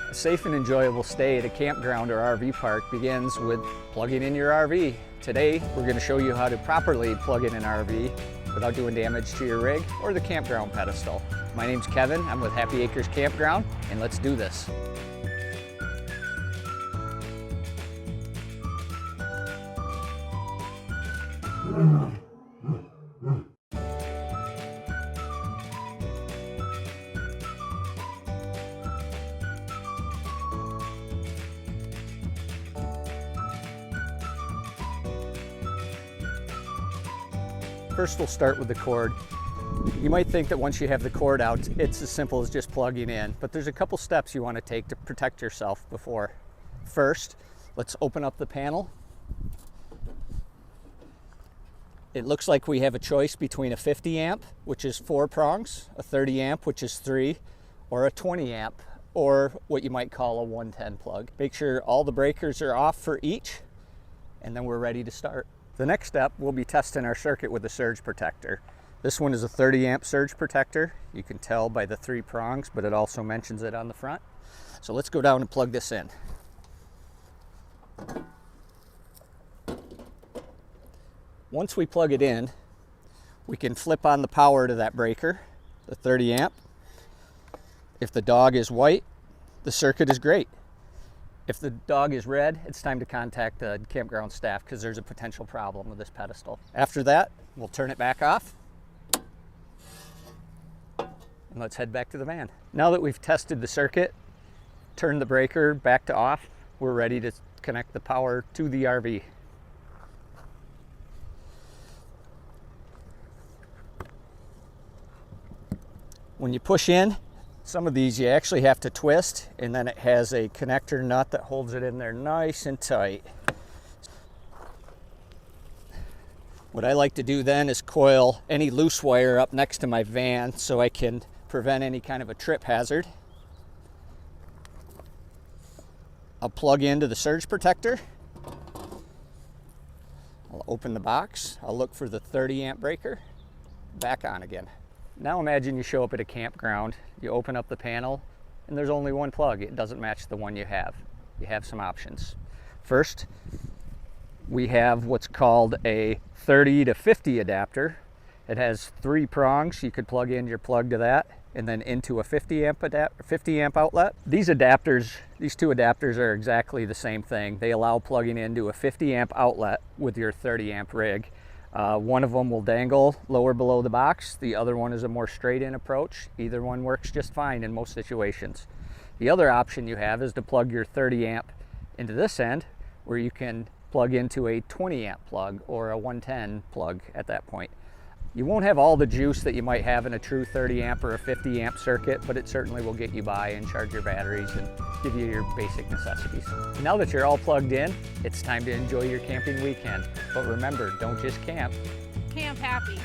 A safe and enjoyable stay at a campground or RV park begins with plugging in your RV. Today, we're going to show you how to properly plug in an RV without doing damage to your rig or the campground pedestal. My name's Kevin, I'm with Happy Acres Campground, and let's do this. First, we'll start with the cord. You might think that once you have the cord out, it's as simple as just plugging in, but there's a couple steps you want to take to protect yourself before. First, let's open up the panel. It looks like we have a choice between a 50 amp, which is 4 prongs, a 30 amp, which is 3, or a 20 amp, or what you might call a 110 plug. Make sure all the breakers are off for each, and then we're ready to start. The next step, we'll be testing our circuit with a surge protector. This one is a 30 amp surge protector. You can tell by the 3 prongs, but it also mentions it on the front. So let's go down and plug this in. Once we plug it in, we can flip on the power to that breaker, the 30 amp. If the dog is white, the circuit is great. If the dog is red, it's time to contact the campground staff because there's a potential problem with this pedestal. After that, we'll turn it back off. And let's head back to the van. Now that we've tested the circuit, turned the breaker back to off, we're ready to connect the power to the RV. When you push in, some of these you actually have to twist, and then it has a connector nut that holds it in there nice and tight. What I like to do then is coil any loose wire up next to my van so I can prevent any kind of a trip hazard. I'll plug into the surge protector. I'll open the box. I'll look for the 30 amp breaker. Back on again. Now imagine you show up at a campground, you open up the panel, and there's only one plug. It doesn't match the one you have. You have some options. First, we have what's called a 30 to 50 adapter. It has 3 prongs. You could plug in your plug to that and then into a 50 amp outlet. These adapters, these 2 adapters are exactly the same thing. They allow plugging into a 50 amp outlet with your 30 amp rig. One of them will dangle lower below the box. The other one is a more straight in approach. Either one works just fine in most situations. The other option you have is to plug your 30 amp into this end, where you can plug into a 20 amp plug or a 110 plug at that point. You won't have all the juice that you might have in a true 30 amp or a 50 amp circuit, but it certainly will get you by and charge your batteries and give you your basic necessities. Now that you're all plugged in, it's time to enjoy your camping weekend. But remember, don't just camp. Camp happy.